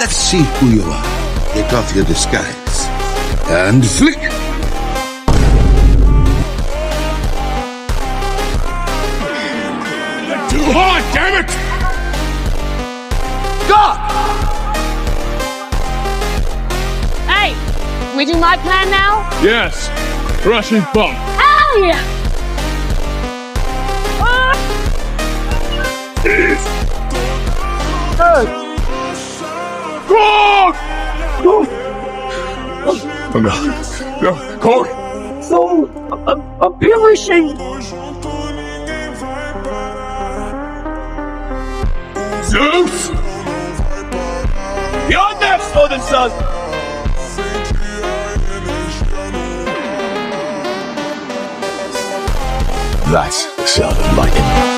Let's see who you are. Take off your disguise. And flick! Too hard, damn it! God! Hey, we do my plan now? Yes, rushing bump. Hell yeah! Go! Oh no, no, Corey! So, I'm perishing. Zeus! You're next, Odin son! That's the sound of lightning.